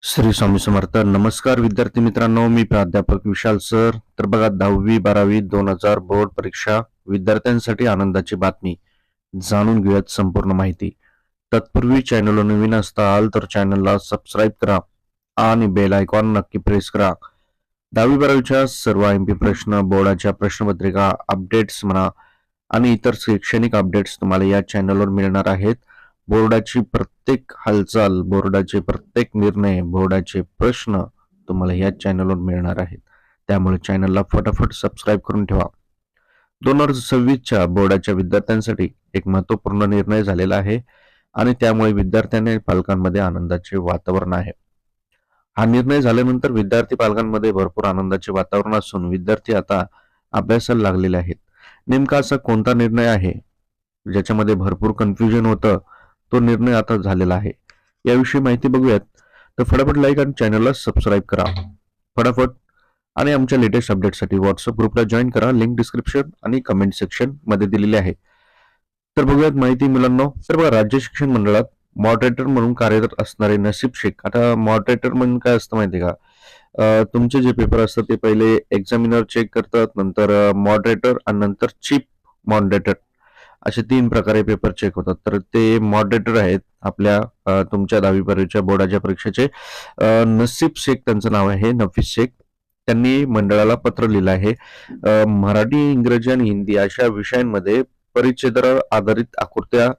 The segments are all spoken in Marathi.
श्री स्वामी समर्थ. नमस्कार विद्यार्थी मित्रांनो, मी प्राध्यापक विशाल सर. तर बघा, 10वी-12वी 2000 बोर्ड परीक्षा विद्यार्थ्यांसाठी आनंदाची बातमी. जाणून घेऊयात संपूर्ण माहिती. तत्पूर्वी चॅनलला नवीन असताल तर चॅनलला सबस्क्राईब करा आणि बेल आयकॉन नक्की प्रेस करा. 10वी-12वीच्या सर्व एमपी प्रश्न, बोर्डाच्या प्रश्नपत्रिका अपडेट्स म्हणा आणि इतर शैक्षणिक अपडेट्स तुम्हाला या चॅनलवर मिळणार आहेत. बोर्डाची प्रत्येक हालचाल, बोर्डाचे प्रत्येक निर्णय, बोर्डाचे प्रश्न तुम्हाला या चॅनलवर मिळणार आहेत. त्यामुळे चॅनलला फटाफट सबस्क्राईब करून ठेवा. 2026च्या बोर्डाच्या विद्यार्थ्यांसाठी एक महत्त्वपूर्ण निर्णय झालेला आहे आणि त्यामुळे विद्यार्थ्यांनी आणि पालकांमध्ये आनंदाचे वातावरण आहे. हा निर्णय झाल्यानंतर विद्यार्थी पालकांमध्ये भरपूर आनंदाचे वातावरण असून विद्यार्थी आता अभ्यासाला लागलेले आहेत. नेमका असा कोणता निर्णय आहे ज्याच्यामध्ये भरपूर कन्फ्युजन होतं? तो निर्णय आता झालेला आहे. याविषयी माहिती बघूयात. तर फटाफट लाईक आणि चॅनलला सबस्क्राईब करा फटाफट. आणि आमच्या लेटेस्ट अपडेटसाठी व्हॉट्सअप ग्रुपला जॉईन करा. लिंक डिस्क्रिप्शन आणि कमेंट सेक्शन मध्ये दिलेली आहे. तर बघूयात माहिती मुलांना. तर बघा, राज्य शिक्षण मंडळात मॉडरेटर म्हणून कार्यरत असणारे नसीब शेख. आता मॉडरेटर म्हणून काय असतं माहिती का? तुमचे जे पेपर असतात ते पहिले एक्झामिनर चेक करतात, नंतर मॉडरेटर आणि नंतर चीफ मॉडरेटर, असे 3 प्रकारे पेपर चेक होतात. तर ते मॉडरेटर आहेत आपल्या तुमच्या 10वी-12वीच्या बोर्डाच्या परीक्षेचे. नसीब शेख त्यांचं नाव आहे, नफीस शेख. त्यांनी मंडळाला पत्र लिहिलं आहे. मराठी, इंग्रजी आणि हिंदी अशा विषयांमध्ये परिच्छेदावर आधारित आकृत्या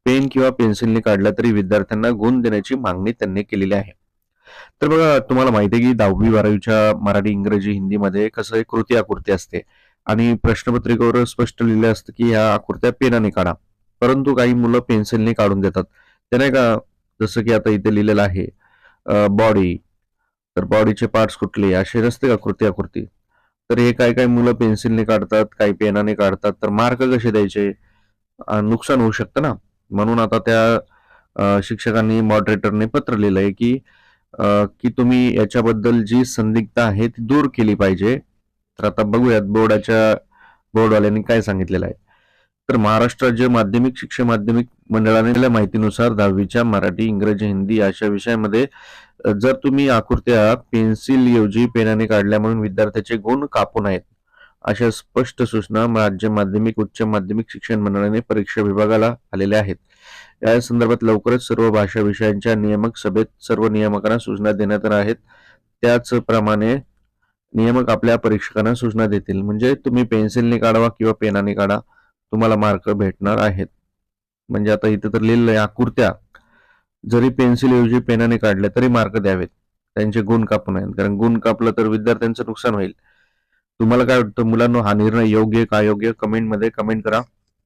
पेन किंवा पेन्सिलने काढल्या तरी विद्यार्थ्यांना गुण देण्याची मागणी त्यांनी केलेली आहे. तर बघा, तुम्हाला माहिती आहे की 10वी-12वीच्या मराठी, इंग्रजी, हिंदीमध्ये कसं आहे, कृती आकृती असते आणि प्रश्नपत्रिकेवर स्पष्ट लिहिलं असतं की ह्या आकृत्या पेनाने काढा. परंतु काही मुलं पेन्सिलने काढून देतात. ते नाही का, जसं की आता इथे लिहिलेलं आहे बॉडी. तर बॉडीचे पार्ट्स कुठले असे नसते का कृती आकृती? तर हे काय काय मुलं पेन्सिलने काढतात, काही पेनाने काढतात. तर मार्क कसे द्यायचे? नुकसान होऊ शकतं ना. म्हणून आता त्या शिक्षकांनी, मॉडरेटरने पत्र लिहिलंय की तुम्ही याच्याबद्दल जी संदिग्धता आहे ती दूर केली पाहिजे. तर आता बघूयात बोर्डवाल्यांनी काय सांगितलेलं आहे. तर महाराष्ट्र राज्य माध्यमिक शिक्षण माध्यमिक मंडळाने दिलेल्या माहितीनुसार 10वीच्या मराठी, इंग्रजी, हिंदी अशा विषयामध्ये जर तुम्ही आकृत्या पेन्सिल ऐवजी पेनाने काढल्या म्हणून विद्यार्थ्याचे गुण कापू नयेत, अशा स्पष्ट सूचना राज्य माध्यमिक उच्च माध्यमिक शिक्षण मंडळाने परीक्षा विभागाला आलेल्या आहेत. या संदर्भात लवकरच सर्व भाषा विषयांच्या नियामक सभेत सर्व नियामकांना सूचना देण्यात येणार आहेत. त्याचप्रमाणे नियामक आपल्या परीक्षकांना सूचना देतील. म्हणजे तुम्ही पेन्सिलने काढावा किंवा पेनाने काढा, तुम्हाला मार्क भेटणार आहेत. म्हणजे आता इथे तर लिहिलंय, आकृत्या जरी पेन्सिल ऐवजी पेनाने काढल्या तरी मार्क द्यावेत, त्यांचे गुण कापू नयेत. कारण गुण कापलं तर विद्यार्थ्यांचं नुकसान होईल. तुम्हाला काय वाटतं मुलांनो, हा निर्णय योग्य का अयोग्य? कमेंटमध्ये कमेंट करा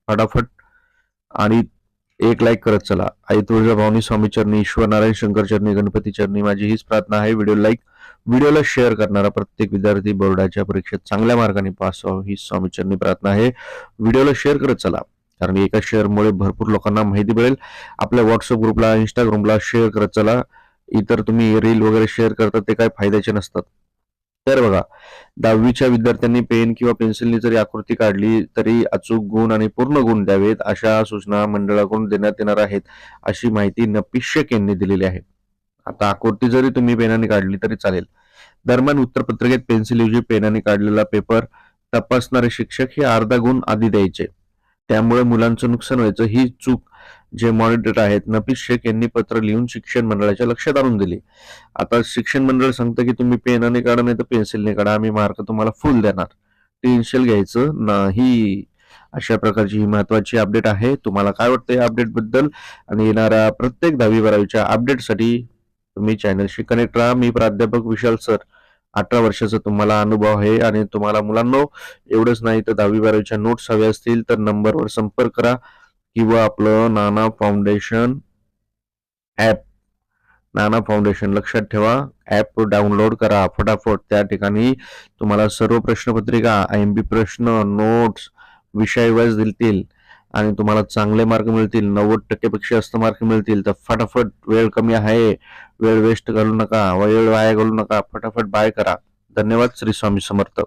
फटाफट आणि एक लाईक करत चला. आई तुळजाभवानी स्वामी चरणी, ईश्वर नारायण शंकर चरणी, गणपती चरणी माझी हीच प्रार्थना आहे. व्हिडिओला शेअर करणारा प्रत्येक विद्यार्थी बोर्डाच्या परीक्षेत चांगल्या मार्गाने पास व्हावा ही स्वामी चरणी प्रार्थना आहे. व्हिडिओला शेअर करत चला, कारण एका शेअरमुळे भरपूर लोकांना माहिती मिळेल. आपल्या व्हॉट्सअप ग्रुपला, इंस्टाग्रामला शेअर करत चला. इतर तुम्ही रील वगैरे शेअर करतात ते काय फायद्याचे नसतात. तर बघा, 10वीच्या विद्यार्थ्यांनी पेन किंवा पेन्सिलने जरी आकृती काढली तरी अचूक गुण आणि पूर्ण गुण द्यावेत, अशा सूचना मंडळाकडून देण्यात येणार आहेत, अशी माहिती नफीस शेख यांनी दिलेली आहे. आता आकृती जरी तुम्ही पेनाने काढली तरी चालेल. दरम्यान उत्तरपत्रिकेत पेन्सिलऐवजी पेनाने काढलेला पेपर तपासणारे शिक्षक हे अर्धा गुण आधी द्यायचे. त्यामुळे मुलांचं नुकसान व्हायचं. ही चूक जे मॉनिटर आहेत नफीस शेख यांनी पत्र लिहून शिक्षण मंडळाच्या लक्षात आणून दिली. आता शिक्षण मंडळ सांगतं की तुम्ही पेनाने काढा नाही तर पेन्सिलने काढा, आम्ही मार्क तुम्हाला फुल देणार, टेन्शन घ्यायचं नाही. अशा प्रकारची ही महत्वाची अपडेट आहे. तुम्हाला काय वाटतं या अपडेट बद्दल? आणि येणाऱ्या प्रत्येक 10वी-12वीच्या अपडेटसाठी तुम्ही चॅनलशी कनेक्ट राहा. मी प्राध्यापक विशाल सर. 18 वर्षाचा तुम्हाला अनुभव आहे आणि तुम्हाला मुलांनो एवढंच नाही तर 10वी-12वीच्या नोट्स हव्या असतील तर नंबरवर संपर्क करा किंवा आपलं नाना फाउंडेशन ॲप, नाना फाउंडेशन लक्षात ठेवा, ॲप डाउनलोड करा फटाफट. त्या ठिकाणी तुम्हाला सर्व प्रश्नपत्रिका, एमपी प्रश्न, नोट्स विषय वाईज दिसतील आणि तुम्हाला चांगले मार्क मिळतील. 90% पेक्षा जास्त मार्क मिळतील. तर फटाफट, वेळ कमी आहे, वेळ वेस्ट घालू नका, वेळ वाया घालू नका, फटाफट बाय करा. धन्यवाद. श्री स्वामी समर्थ.